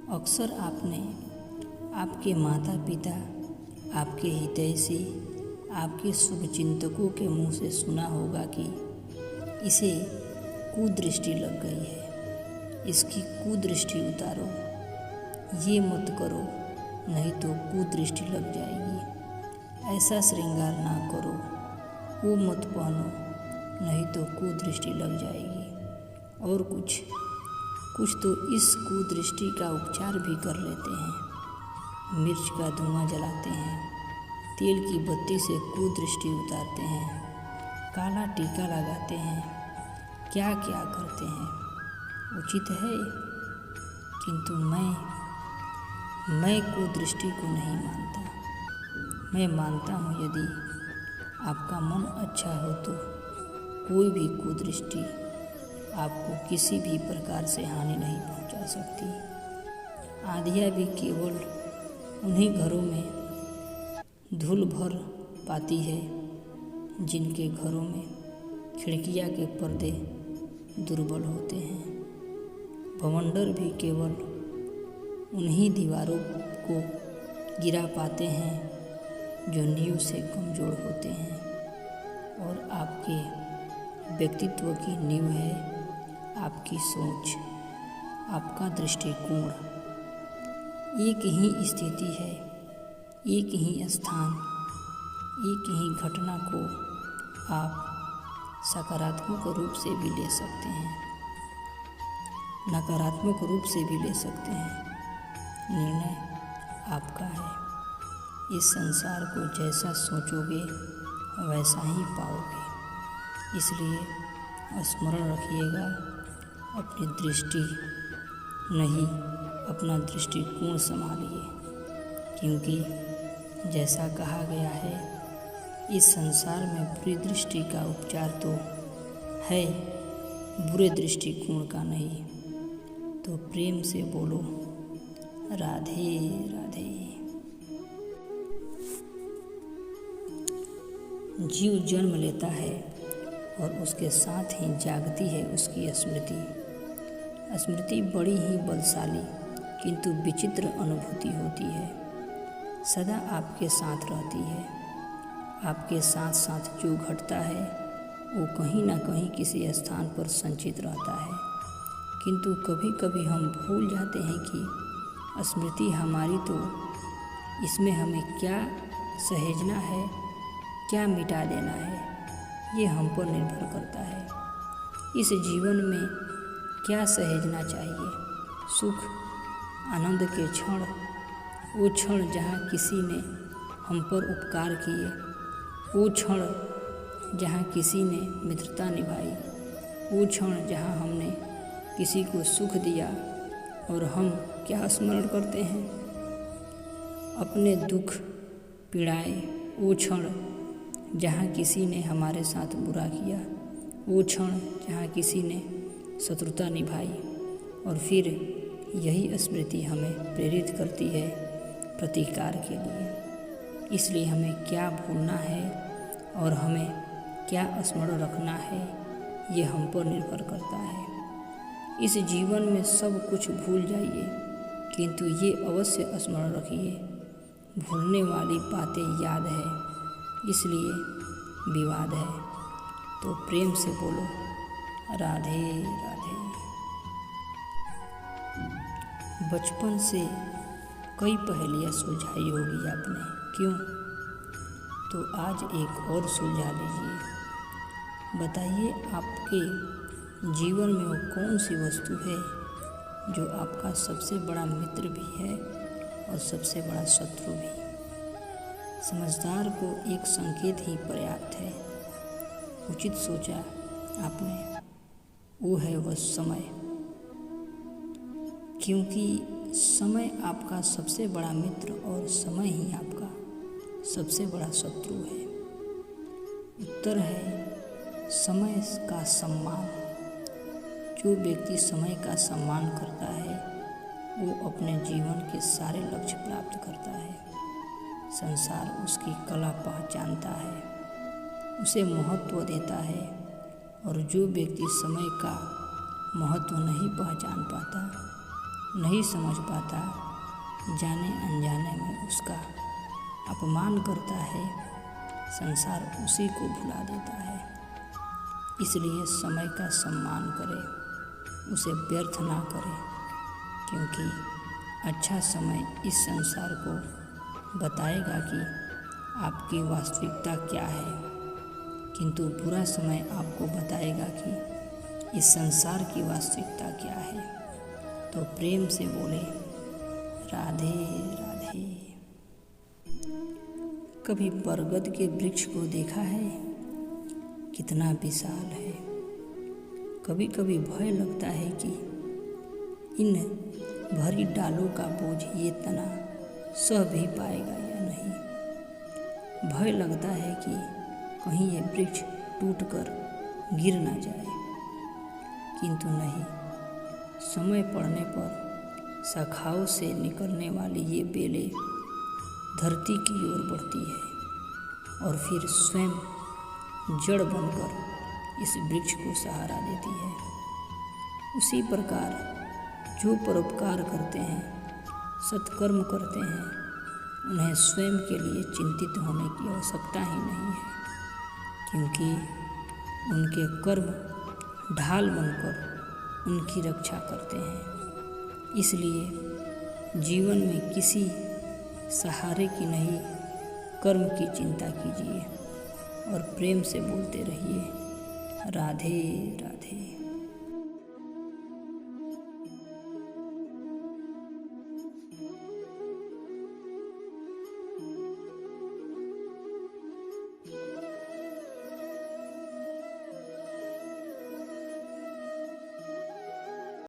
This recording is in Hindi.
अक्सर आपने आपके माता पिता, आपके हितैषी, आपके शुभचिंतकों के मुंह से सुना होगा कि इसे कुदृष्टि लग गई है, इसकी कुदृष्टि उतारो, ये मत करो नहीं तो कुदृष्टि लग जाएगी, ऐसा श्रृंगार ना करो, वो मत पहनो नहीं तो कुदृष्टि लग जाएगी। और कुछ तो इस कुदृष्टि का उपचार भी कर लेते हैं। मिर्च का धुआं जलाते हैं, तेल की बत्ती से कुदृष्टि उतारते हैं, काला टीका लगाते हैं, क्या क्या करते हैं। उचित है, किंतु मैं कुदृष्टि को नहीं मानता। मैं मानता हूँ यदि आपका मन अच्छा हो तो कोई भी कुदृष्टि आपको किसी भी प्रकार से हानि नहीं पहुंचा सकती। आंधियाँ भी केवल उन्हीं घरों में धूल भर पाती है जिनके घरों में खिड़कियाँ के पर्दे दुर्बल होते हैं। भवंडर भी केवल उन्हीं दीवारों को गिरा पाते हैं जो नींव से कमज़ोर होते हैं। और आपके व्यक्तित्व की नींव है आपकी सोच, आपका दृष्टिकोण। एक ही स्थिति है, एक ही स्थान, एक ही घटना को आप सकारात्मक रूप से भी ले सकते हैं, नकारात्मक रूप से भी ले सकते हैं। निर्णय आपका है। इस संसार को जैसा सोचोगे वैसा ही पाओगे। इसलिए स्मरण रखिएगा, अपनी दृष्टि नहीं, अपना दृष्टिकोण संभालिए, क्योंकि जैसा कहा गया है, इस संसार में बुरी दृष्टि का उपचार तो है, बुरे दृष्टिकोण का नहीं। तो प्रेम से बोलो, राधे राधे। जीव जन्म लेता है और उसके साथ ही जागती है उसकी स्मृति। स्मृति बड़ी ही बलशाली किंतु विचित्र अनुभूति होती है। सदा आपके साथ रहती है। आपके साथ साथ जो घटता है वो कहीं ना कहीं किसी स्थान पर संचित रहता है, किंतु कभी कभी हम भूल जाते हैं कि स्मृति हमारी, तो इसमें हमें क्या सहेजना है, क्या मिटा देना है, ये हम पर निर्भर करता है। इस जीवन में क्या सहेजना चाहिए? सुख आनंद के क्षण, वो क्षण जहाँ किसी ने हम पर उपकार किए, वो क्षण जहाँ किसी ने मित्रता निभाई, वो क्षण जहाँ हमने किसी को सुख दिया। और हम क्या स्मरण करते हैं? अपने दुख पीड़ाएं, वो क्षण जहाँ किसी ने हमारे साथ बुरा किया, वो क्षण जहाँ किसी ने शत्रुता निभाई। और फिर यही स्मृति हमें प्रेरित करती है प्रतिकार के लिए। इसलिए हमें क्या भूलना है और हमें क्या स्मरण रखना है, ये हम पर निर्भर करता है। इस जीवन में सब कुछ भूल जाइए, किंतु ये अवश्य स्मरण रखिए, भूलने वाली बातें याद है, इसलिए विवाद है। तो प्रेम से बोलो, राधे राधे। बचपन से कई पहेलियाँ सुलझाई होगी आपने, क्यों? तो आज एक और सुलझा लीजिए। बताइए, आपके जीवन में वो कौन सी वस्तु है जो आपका सबसे बड़ा मित्र भी है और सबसे बड़ा शत्रु भी? समझदार को एक संकेत ही पर्याप्त है। उचित सोचा आपने, वो है वह समय, क्योंकि समय आपका सबसे बड़ा मित्र और समय ही आपका सबसे बड़ा शत्रु है। उत्तर है समय का सम्मान। जो व्यक्ति समय का सम्मान करता है वो अपने जीवन के सारे लक्ष्य प्राप्त करता है। संसार उसकी कला पहचानता है, उसे महत्व देता है। और जो व्यक्ति समय का महत्व नहीं पहचान पाता, नहीं समझ पाता, जाने अनजाने में उसका अपमान करता है, संसार उसी को भुला देता है। इसलिए समय का सम्मान करें, उसे व्यर्थ ना करें, क्योंकि अच्छा समय इस संसार को बताएगा कि आपकी वास्तविकता क्या है, किंतु बुरा समय आपको बताएगा कि इस संसार की वास्तविकता क्या है। तो प्रेम से बोले राधे राधे। कभी बरगद के वृक्ष को देखा है, कितना विशाल है। कभी कभी भय लगता है कि इन भरी डालों का बोझ ये तना सह भी पाएगा या नहीं। भय लगता है कि कहीं ये वृक्ष टूटकर गिर ना जाए, किंतु नहीं, समय पड़ने पर शाखाओं से निकलने वाली ये बेलें धरती की ओर बढ़ती है और फिर स्वयं जड़ बनकर इस वृक्ष को सहारा देती है। उसी प्रकार जो परोपकार करते हैं, सत्कर्म करते हैं, उन्हें स्वयं के लिए चिंतित होने की आवश्यकता ही नहीं है, क्योंकि उनके कर्म ढाल बनकर उनकी रक्षा करते हैं। इसलिए जीवन में किसी सहारे की नहीं, कर्म की चिंता कीजिए और प्रेम से बोलते रहिए राधे राधे।